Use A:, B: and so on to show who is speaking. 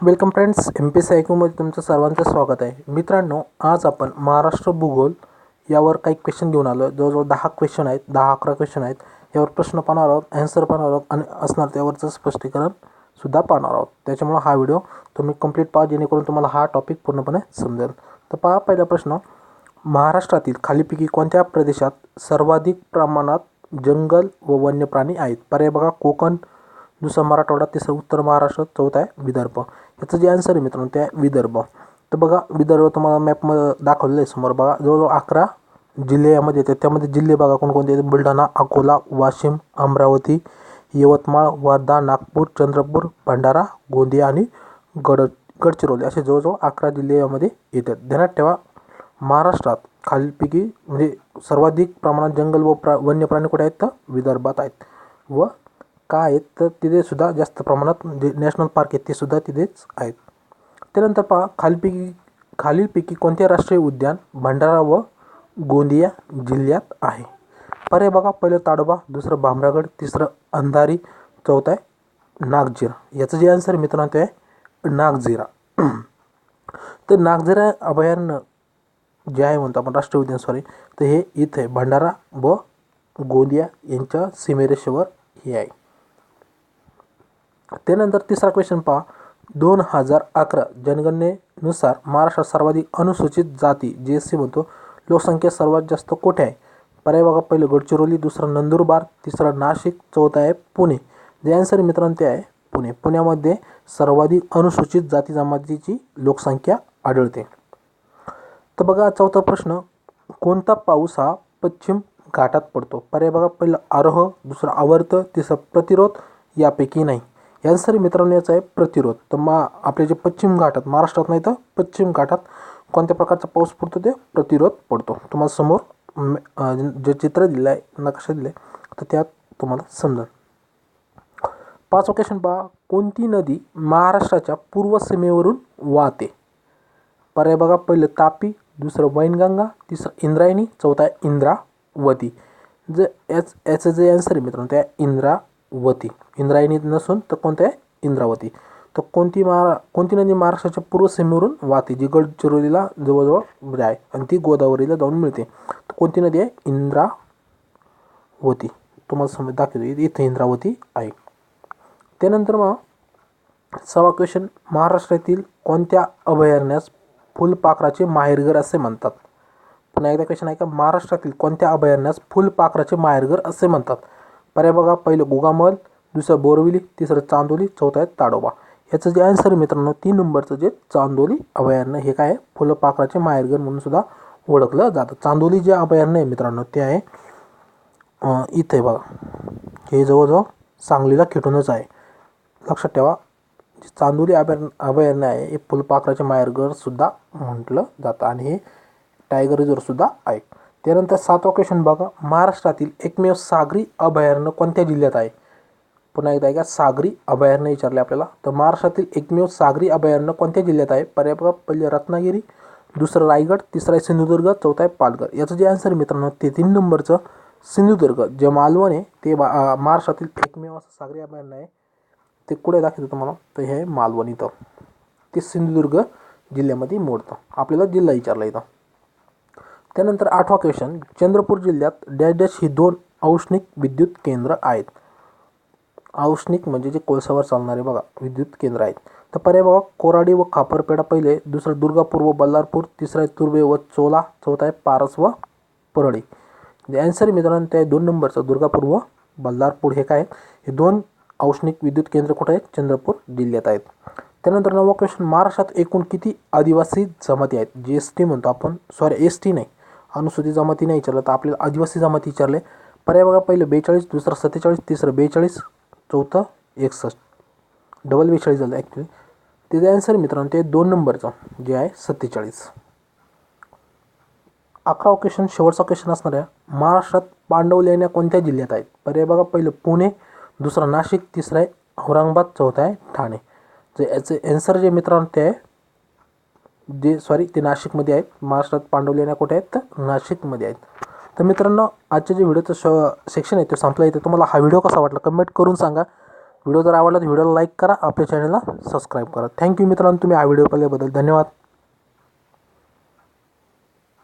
A: Welcome friends, MPSC IQ तुमचं सर्वांचं स्वागत आहे. मित्रांनो, आज आपण महाराष्ट्र भूगोल यावर काही क्वेश्चन घेऊन आलो. जवळजवळ 10 क्वेश्चन आहेत, 10-11 क्वेश्चन आहेत. यावर प्रश्न पाहणार आहोत, ॲन्सर पाहणार आहोत आणि असणार त्यावरचं स्पष्टीकरणसुद्धा पाहणार आहोत. त्याच्यामुळं हा व्हिडिओ तुम्ही कंप्लीट पहा, जेणेकरून तुम्हाला हा टॉपिक पूर्णपणे समजेल. तर पहा, पहिला प्रश्न, महाराष्ट्रातील खालीलपैकी कोणत्या प्रदेशात सर्वाधिक प्रमाणात जंगल व वन्य प्राणी आहेत? पर्याय बघा, कोकण, दुसरा मराठवाडा, तिसरं उत्तर महाराष्ट्र, चौथा आहे विदर्भ. याचं जे आन्सर आहे मित्रांनो ते आहे विदर्भ. तर बघा, विदर्भ तुम्हाला मॅपमध्ये दाखवलेलं आहे समोर. बघा, जवळजवळ 11 जिल्हे यामध्ये येतात. त्यामध्ये जिल्हे बघा कोणकोणते आहेत: बुलढाणा, अकोला, वाशिम, अमरावती, यवतमाळ, वर्धा, नागपूर, चंद्रपूर, भंडारा, गोंदिया आणि गडचिरोली असे जवळजवळ 11 जिल्हे यामध्ये येतात. ध्यानात ठेवा, महाराष्ट्रात खालीलपैकी म्हणजे सर्वाधिक प्रमाणात जंगल व वन्य प्राणी कुठे आहेत? तर विदर्भात आहेत. व काय आहेत तर तिथे सुद्धा जास्त प्रमाणात जे नॅशनल पार्क आहेत ते सुद्धा तिथेच आहेत. त्यानंतर पहा, खालीलपैकी कोणते राष्ट्रीय उद्यान भंडारा व गोंदिया जिल्ह्यात आहे? पर्याय बघा, पहिलं ताडोबा, दुसरं भामरागड, तिसरं अंधारी, चौथा आहे नागझिरा. याचं जे आन्सर मित्रांनो ते आहे नागझिरा. तर नागझिरा अभयारण्य जे आहे म्हणतो आपण राष्ट्रीय उद्यान तर हे इथे भंडारा व गोंदिया यांच्या सीमेरेषेवर हे आहे. त्यानंतर तिसरा क्वेश्चन पहा, 2011 जनगणनेनुसार महाराष्ट्रात सर्वाधिक अनुसूचित जाती JSC म्हणतो लोकसंख्या सर्वात जास्त कुठे आहे? पर्याय बघा, पहिलं गडचिरोली, दुसरं नंदुरबार, तिसरं नाशिक, चौथा आहे पुणे. जे आन्सर मित्रांनो ते आहे पुणे. पुण्यामध्ये सर्वाधिक अनुसूचित जाती जमातीची लोकसंख्या आढळते. तर बघा, चौथा प्रश्न, कोणता पाऊस हा पश्चिम घाटात पडतो? पर्याय बघा, पहिलं आरोह, दुसरं आवर्त, तिसरं प्रतिरोध, यापैकी नाही. आन्सर मित्रांनो याचा आहे प्रतिरोध. तर आपले जे पश्चिम घाटात, महाराष्ट्रात नाही तर पश्चिम घाटात कोणत्या प्रकारचा पाऊस पडतो? ते प्रतिरोध पडतो. तुम्हाला समोर जे चित्र दिलं आहे, नकाशा दिलं आहे, तर त्यात तुम्हाला समजेल. पाचवा क्वेश्चन पहा, कोणती नदी महाराष्ट्राच्या पूर्व सीमेवरून वाहते? पर्याय बघा, पहिलं तापी, दुसरं वैनगंगा, तिसरं इंद्रायणी, चौथा आहे इंद्रावती. याचं जे आन्सर आहे मित्रांनो ते आहे इंद्रावती. इंद्रायणी नसून तर कोणतं आहे? इंद्रावती. तर कोणती नदी महाराष्ट्राच्या पूर्व सीमेवरून वाहते, जी गडचिरोलीला जवळजवळ आहे आणि ती गोदावरीला जाऊन मिळते? तर कोणती नदी आहे? इंद्रावती. तुम्हाला समज दाखवतो इथे इंद्रावती आहे. त्यानंतर मग 6वा क्वेश्चन, महाराष्ट्रातील कोणत्या अभयारण्यास फुलपाखराचे माहेरघर असे म्हणतात? पुन्हा एकदा क्वेश्चन आहे का, महाराष्ट्रातील कोणत्या अभयारण्यास फुलपाखराचे माहेरघर असे म्हणतात? पर्याय बघा, पहिलं गोगामल, दुसरं बोरविली, तिसरं चांदोली, चौथा आहे ताडोबा. याचं जे आन्सर मित्रांनो 3 नंबरचं जे चांदोली अभयारण्य हे काय आहे? फुलपाखराचे माहेरघर म्हणून सुद्धा ओळखलं जातं. चांदोली जे अभयारण्य आहे मित्रांनो ते आहे इथे बघा, हे जवळजवळ सांगलीला खेटूनच आहे. लक्षात ठेवा, चांदोली अभयारण्य आहे हे फुलपाखराचे माहेरघर सुद्धा म्हटलं जातं आणि हे टायगर रिझर्व सुद्धा आहे. त्यानंतर 7वा क्वेश्चन बघा, महाराष्ट्रातील एकमेव सागरी अभयारण्य कोणत्या जिल्ह्यात आहे? पुन्हा एकदा आहे का, सागरी अभयारण्य विचारले आपल्याला. तर महाराष्ट्रातील एकमेव सागरी अभयारण्य कोणत्या जिल्ह्यात आहे? पर्याय बघा, पहिले रत्नागिरी, दुसरं रायगड, तिसरं आहे सिंधुदुर्ग, चौथा आहे पालघर. याचं जे आन्सर मित्रांनो ते 3 नंबरचं सिंधुदुर्ग. जे मालवण आहे ते महाराष्ट्रातील एकमेव असं सागरी अभयारण्य आहे. ते कुठे दाखवतो तुम्हाला? तर हे आहे मालवण इथं. ते सिंधुदुर्ग जिल्ह्यामध्ये मोडतं. आपल्याला जिल्हा विचारला इथं. त्यानंतर 8वा क्वेश्चन, चंद्रपूर जिल्ह्यात डॅश डॅश ही 2 औष्णिक विद्युत केंद्र आहेत. औष्णिक म्हणजे जे कोळसावर चालणारे बघा विद्युत केंद्र आहेत. तर पर्याय बघा, कोराडी व खापरपेडा पहिले, दुसरं दुर्गापूर व बल्लारपूर, तिसरं आहे तुर्भे व चोला, चौथा आहे पारस व परळी. आन्सर मित्रांनो ते 2 नंबरचं दुर्गापूर व बल्लारपूर. हे काय, हे 2 औष्णिक विद्युत केंद्र कुठे आहेत? चंद्रपूर जिल्ह्यात आहेत. त्यानंतर 9वा क्वेश्चन, महाराष्ट्रात एकूण किती आदिवासी जमाती आहेत? JST म्हणतो आपण, ST नाही, अनुसूचित जमाती नाही विचारलं तर आपल्याला आदिवासी जमाती विचारले. पर्याय बघा, पहिलं 42, दुसरं 47, तिसरं 42, चौथं 61. डबल 42 झालं ॲक्च्युली. त्याचे आन्सर मित्रांनो ते 2 नंबरचं जे आहे 47. 11वा क्वेश्चन, शेवटचा क्वेश्चन असणार आहे, महाराष्ट्रात पांडवलेण्या कोणत्या जिल्ह्यात आहेत? पर्याय बघा, पहिलं पुणे, दुसरं नाशिक, तिसरं आहे औरंगाबाद, चौथा आहे ठाणे. जे याचे आन्सर जे मित्रांनो ते आहे ते नाशिकमध्ये आहेत. महाराष्ट्रात पांडवलेण्या कुठे आहेत? तर नाशिकमध्ये आहेत. तर मित्रांनो, आजच्या जे व्हिडिओचं सेक्शन आहे ते संपलं. इथे तुम्हाला हा व्हिडिओ कसा वाटला कमेंट करून सांगा. व्हिडिओ जर आवडला तर व्हिडिओला लाईक करा, आपल्या चॅनलला सबस्क्राईब करा. थँक्यू मित्रांनो, तुम्ही हा व्हिडिओ पाहिल्याबद्दल धन्यवाद.